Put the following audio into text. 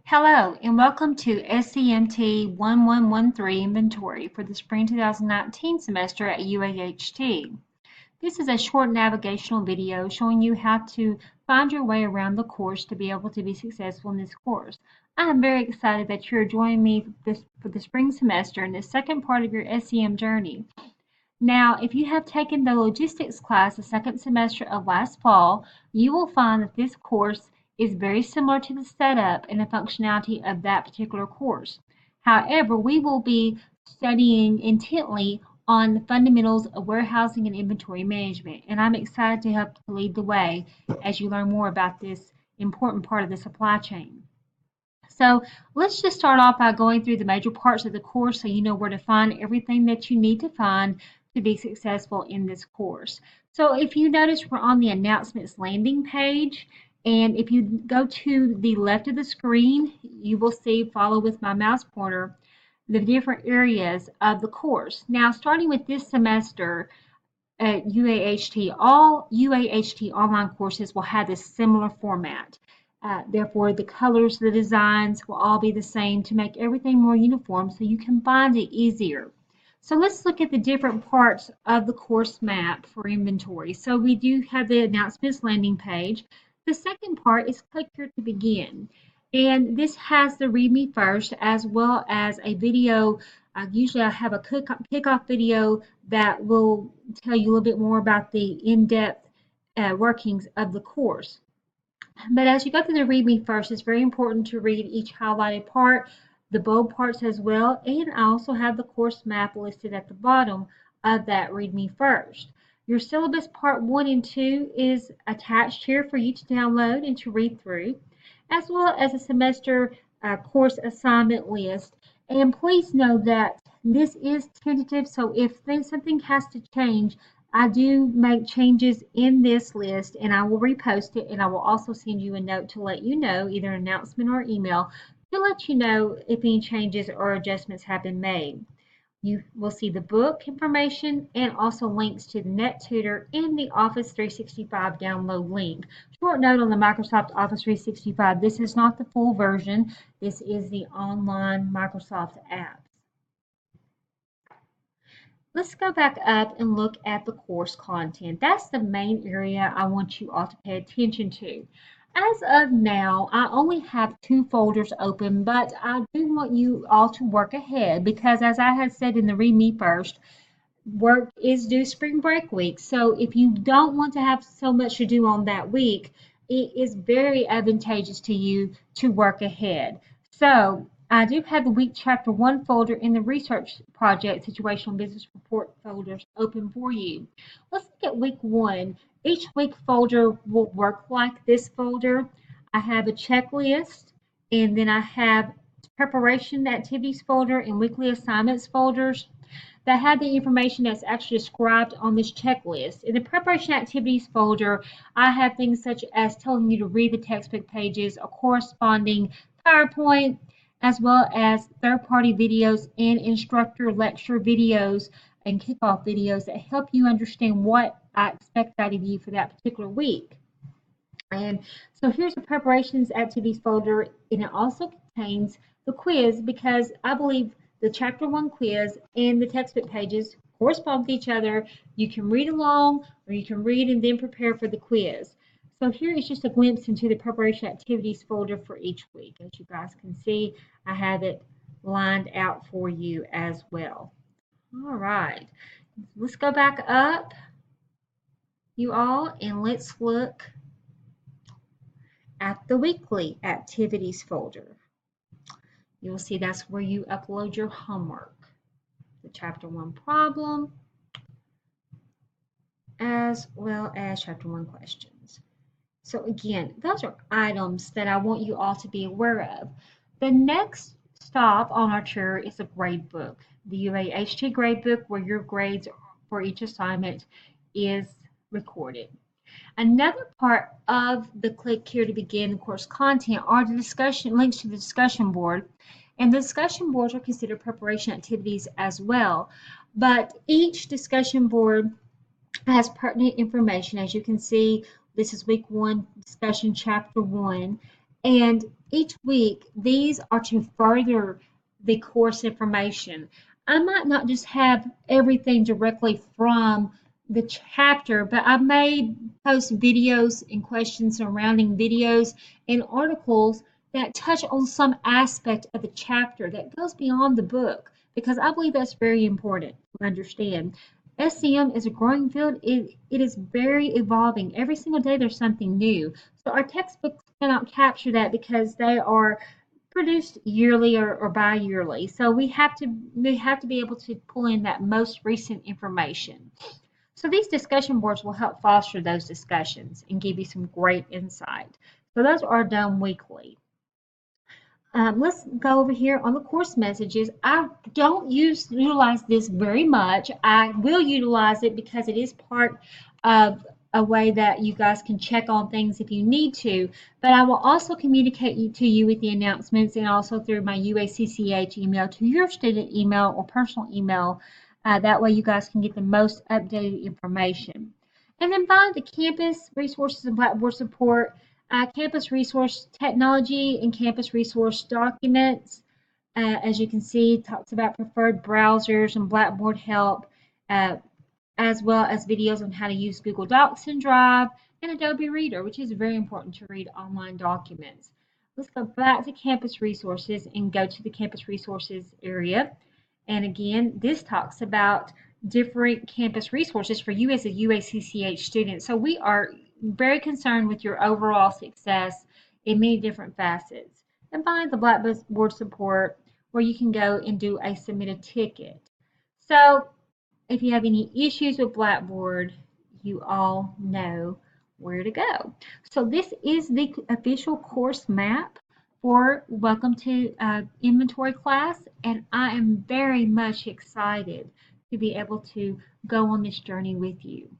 Hello and welcome to SCMT 1113 Inventory for the Spring 2019 semester at UAHT. This is a short navigational video showing you how to find your way around the course to be able to be successful in this course. I am very excited that you're joining me for the spring semester in the second part of your SCM journey. Now, if you have taken the logistics class the second semester of last fall, you will find that this course is very similar to the setup and the functionality of that particular course. However, we will be studying intently on the fundamentals of warehousing and inventory management, and I'm excited to help lead the way as you learn more about this important part of the supply chain. So let's just start off by going through the major parts of the course so you know where to find everything that you need to find to be successful in this course. So if you notice, we're on the announcements landing page. And if you go to the left of the screen, you will see, follow with my mouse pointer, the different areas of the course. Now, starting with this semester at UAHT, all UAHT online courses will have this similar format. Therefore, the colors, the designs will all be the same to make everything more uniform so you can find it easier. So let's look at the different parts of the course map for inventory. So we do have the announcements landing page. The second part is click here to begin. And this has the read me first as well as a video. Usually I have a kickoff video that will tell you a little bit more about the in-depth workings of the course. But as you go through the read me first, it's very important to read each highlighted part, the bold parts as well, and I also have the course map listed at the bottom of that read me first. Your syllabus part 1 and 2 is attached here for you to download and to read through, as well as a semester course assignment list. And please know that this is tentative, so if something has to change, I do make changes in this list and I will repost it, and I will also send you a note to let you know, either an announcement or email, to let you know if any changes or adjustments have been made. You will see the book information and also links to the NetTutor and the Office 365 download link. Short note on the Microsoft Office 365, this is not the full version. This is the online Microsoft apps. Let's go back up and look at the course content. That's the main area I want you all to pay attention to. As of now, I only have 2 folders open, but I do want you all to work ahead because, as I had said in the read me first, work is due spring break week. So if you don't want to have so much to do on that week, it is very advantageous to you to work ahead. So I do have the week chapter 1 folder in the research project situational business report folders open for you. Let's look at week 1. Each week folder will work like this folder. I have a checklist, and then I have preparation activities folder and weekly assignments folders that have the information that's actually described on this checklist. In the preparation activities folder, I have things such as telling you to read the textbook pages, a corresponding PowerPoint, as well as third-party videos and instructor lecture videos and kickoff videos that help you understand what I expect out of you for that particular week. And so here's the preparations activities folder, and it also contains the quiz because I believe the chapter 1 quiz and the textbook pages correspond with each other. You can read along or you can read and then prepare for the quiz. So here is just a glimpse into the preparation activities folder for each week. As you guys can see, I have it lined out for you as well. All right, let's go back up, you all, and let's look at the weekly activities folder. You'll see that's where you upload your homework, the chapter 1 problem, as well as chapter 1 questions. So again, those are items that I want you all to be aware of. The next stop on our tour is a grade book, the UAHT grade book, where your grades for each assignment is recorded. Another part of the click here to begin course content are the discussion links to the discussion board, and the discussion boards are considered preparation activities as well. But each discussion board has pertinent information. As you can see, this is week 1 discussion chapter 1, and each week, these are to further the course information. I might not just have everything directly from the chapter, but I may post videos and questions surrounding videos and articles that touch on some aspect of the chapter that goes beyond the book, because I believe that's very important to understand. SCM is a growing field. It is very evolving. Every single day there's something new. So our textbooks cannot capture that because they are produced yearly or bi-yearly. So we have to be able to pull in that most recent information. So these discussion boards will help foster those discussions and give you some great insight. So those are done weekly. Let's go over here on the course messages. I don't utilize this very much. I will utilize it because it is part of a way that you guys can check on things if you need to. But I will also communicate to you with the announcements and also through my UACCH email to your student email or personal email. That way you guys can get the most updated information. And then finally, the campus resources and Blackboard support. Campus resource technology and campus resource documents. As you can see, it talks about preferred browsers and Blackboard help, uh, as well as videos on how to use Google Docs and Drive and Adobe Reader, which is very important to read online documents. Let's go back to campus resources and go to the campus resources area. And again, this talks about different campus resources for you as a UACCH student. So we are very concerned with your overall success in many different facets. And finally, the Blackboard support, where you can go and do a submit a ticket. So if you have any issues with Blackboard, you all know where to go. So this is the official course map for Welcome to Inventory class, and I am very much excited to be able to go on this journey with you.